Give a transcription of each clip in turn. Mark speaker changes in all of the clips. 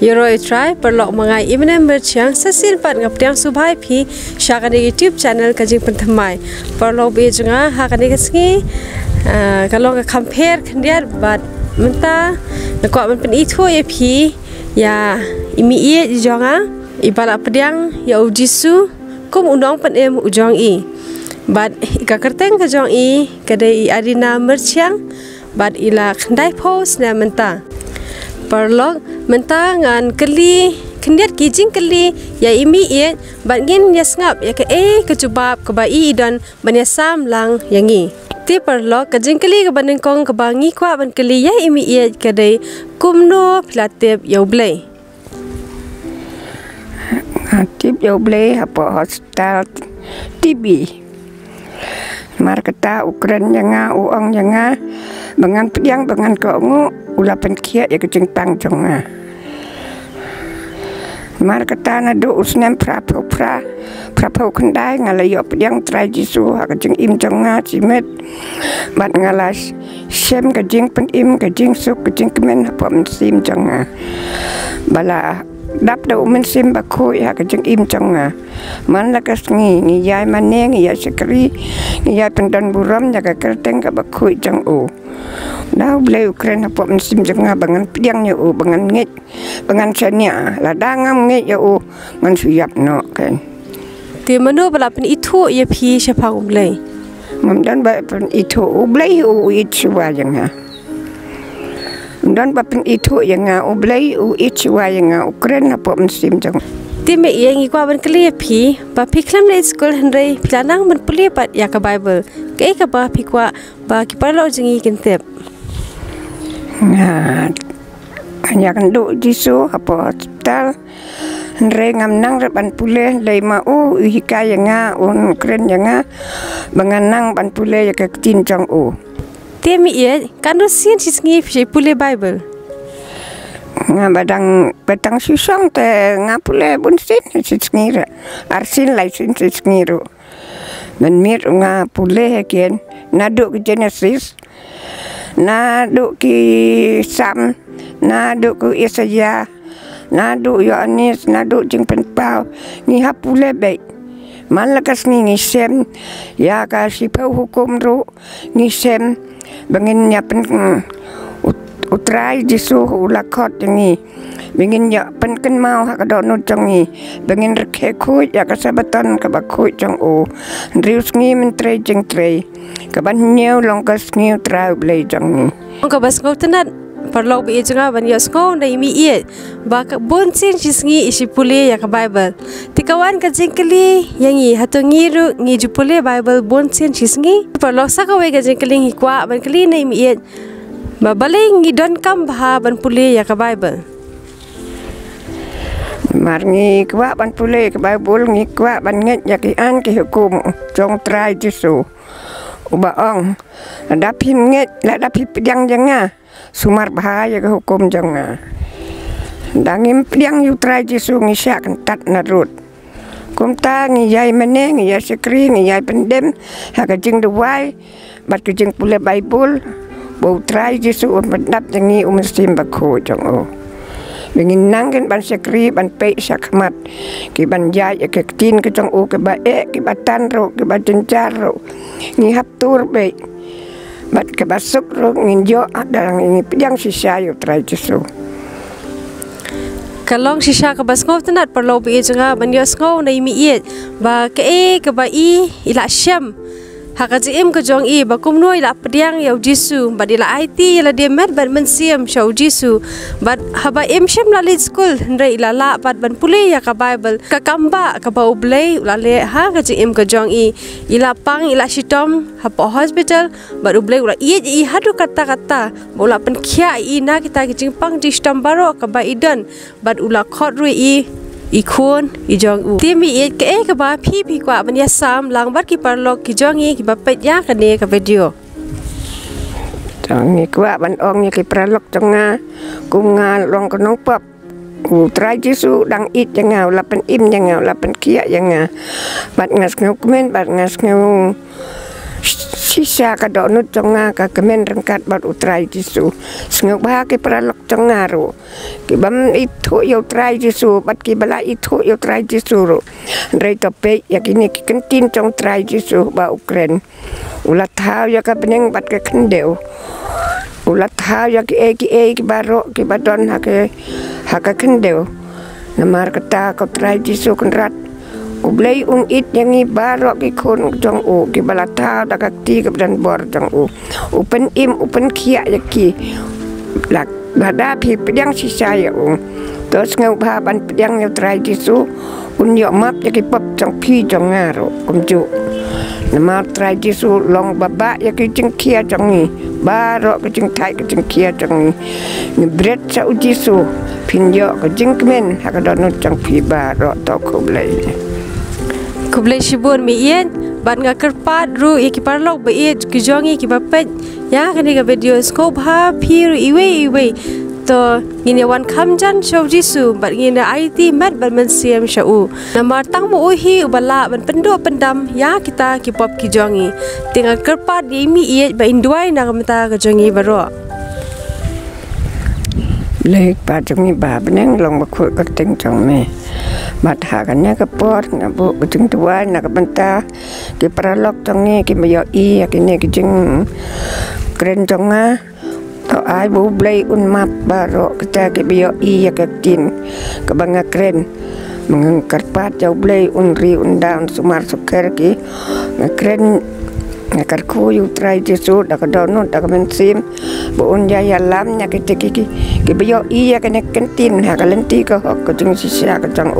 Speaker 1: Yoroi try perlok mengai imenen berciang sesil pat ngaptiang subhai pi syakane YouTube channel kajing pentemai perlok be junga hakane kesengi kalau ke compare kendiat bat menta nakwa men itu ya pi ya imi ie jonga ibala pediang ya ujisu kum undang pen ujong i bat ikakerteng ke jong i kadai adina merciang bat ila khandai post na menta perlok menta ngan keli kendiat kijing keli ya imi ie bat ngin ya ngap ya ke kecubab ke bai dan banyasam lang yangi ti perlok kajing keli ke bandengkong ke bangi kwa ban keli ya imi ie kadai kumno platep ya ublei
Speaker 2: tip ya ublei apa hospital TB marketa Ukraina nga uang nga bangan pediang bangan ko ngu ulapan kia ya kecing tang jonga marketa na do usnem prapo kendai ngalayo pediang trai jisu ha kecing im jonga cimet bat ngalas sem kecing pen im kecing suk kecing kemen apa mensim jonga bala dap da umen sim bakoi ha kecing im jonga man la kasngi ni yai maneng ya sekri ni ya pendan buram jaga kerteng ka bakoi jong o now bleu Ukraina pop sim jonga bangan pediang nya o bangan ngit bangan senia la dangam ngit ya o man suyap no kan
Speaker 1: ti manu bala pen itu ya pi siapa umlei
Speaker 2: mamdan ba pen itu ublei o itwa janga dan bapin itu yang ublei itwa yang Ukraina pop sim jong
Speaker 1: ti me yang ikwa ban kli pi ba piklam le school hendrei planang ban puli pat ya ka bible ke ka ba pikwa ba ki parlo jingi kentep
Speaker 2: hanya kan do jisu apa hospital hendrei ngam nang ban pule le ma o hikaya nga on kren nga banganang ban pule ya ka tin jong o
Speaker 1: ti me ye kan do sin singi pi pule bible
Speaker 2: nga badang susong te nga pule bunsin singira arsin lai sin singiro men mir nga pule hekien nadu ke Genesis nadu ki Sam nadu ku Yesaya nadu Yohanes nadu jing penpau ni hapule baik malakas ni sem ya ka sipau hukum ru ni sem bangin nyapen utrai jisu ulakot ni bingin ya penken mau hak dono jongi bingin rekhe ku ya kasabatan ka bakku jong o rius ngi mentre jeng tre ka ban new longkas ngi trau blei jongi
Speaker 1: ka bas ngau tenat perlok bi junga ban ya skau na imi ie ba ka bonsin jisngi isi pule ya ka bible tikawan ka jengkeli yangi hatongi ru ngi jupule bible bonsin jisngi perlok sakawe ka jengkeli ngi kwa ban keli na imi ie babaling ngidon kam baha ban pule ya ka bible
Speaker 2: marngi kwa ban pule ka bible ngi kwa ban nget ya ki an ki hukum jong trai jisu ubaong dapin nget la dapi pedang janga sumar bahaya ka hukum janga dangim pedang yu trai jisu ngi syak tat narut kumta ngi yai meneng ngi ya sekri ngi yai pendem ha ka jing duwai bat ka jing pule bible bau trai jisu mendap jangi muslim bakho jong o bingin nanggen ban sekri ban pe sakmat ki ban jai ke tin ke jong o ke ba ki batan ro ke ba jencar ro ni haptur be bat ke basuk ro ngin jo adang ini pedang sisa yo trai jisu
Speaker 1: kalong sisa ka bas ngau tenat perlo bi jenga ban yo ngau na imi ie ba ke ba i ila syam hakaji im ke jong i ba kumno ila pediang ya jisu ba dila IT ila demet ban mensiam shau jisu ba haba im syam la le school ndre ila la pat ban pule ya ka bible ka kamba ka ba ublei la le ha kaji im ke jong i ila pang ila shitom hapa hospital ba ublei ula i hadu kata bola pen khia i na kita kijing pang di shitom baro ka ba idan ba ula khot ru i ikun ijong u timi it ke ka ba phi kwa ban ya sam lang bat ki parlok ki jongi ki ba pet ya ka ne ka video
Speaker 2: jongi kwa ban ong ni ki parlok jonga kunga long konong pap u trai jisu dang it janga lapen im janga lapen kia janga bat ngas ngau kemen bat ngas ngau sisa ka do nut jonga ka kemen rengkat bat utrai Yesu sengok bah ke pralok jonga ro ki bam itu yo utrai Yesu bat ki bala itu yo utrai Yesu ro rei tope ya kini ki kentin jong utrai Yesu ba Ukraine ulat hau ya ka peneng bat ke kendeu ulat hau ya ki baro ki badon ha ka kendeu namar kata ka utrai Yesu kenrat ublay it yang ibarok ikon jong u ki balata dakak ti kebedan bor jong u upen upen kia yaki lak lada pi pedang sisa ya terus ngau ban pedang yang trai Yesu unyo map yaki pop jong pi jong ngaro kumju nama trai Yesu long baba yaki jeng kia jong ni barok ke jeng tai ke jeng kia jong ni bret sa u Yesu pinyo ke jeng kemen hakadon jong pi barok to ko blay
Speaker 1: Kublai shibun mi ien ban nga kerpat ru iki parlok ba it kijongi ki bapet ya kani ga video scope ha pir iwe to ngine wan kamjan show Jisu bat ngine IT mat ban men siam shau namar tang mo uhi ubala ban pendo pendam ya kita ki pop kijongi tinggal kerpat di mi iet ba induai na kamta kijongi baro
Speaker 2: lek pa jongi ba beneng long ba khu ka teng jong me mat hagannya ke pot ngabu kucing tua nak benta ki pralok jongi ki mayo I yakini ki jeng keren jonga to ai bu blay un map baro kita ki mayo I yakatin ke banga keren mengkarpat jauh blay un ri un down sumar suker ki keren ngakar ku yu trai Yesu dak donut dak mensim bu un ya lam nya ki biyo I ya kene kentin ha kalenti ko ko jeng sisa ka jang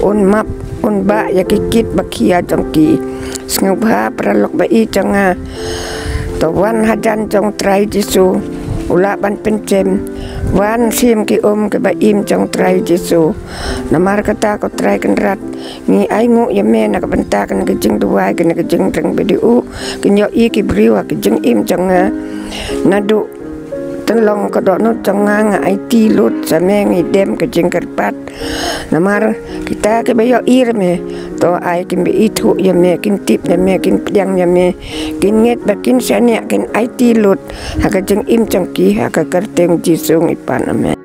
Speaker 2: un map un ba ya kit bakia jang ki sngau ba pralok ba I janga to wan hadan jong trai Yesu ula ban pencem wan sim ki ke ba im jong trai Yesu namar kata ko trai kenrat ni ai ngu ya me nak benta kan ke jeng dua ke jeng reng BDU kenyo I ki briwa ke jeng im janga nadu long ko do no jonga nga IT lut sameng idem ke jeng kerpat namar kita ke bayo irme to ai kin bi itu ya me kin tip ya me kin pedang ya me kin nget bakin sania kin IT lut ha ke jeng im jangki ha ke kerteng Jisu ipan ame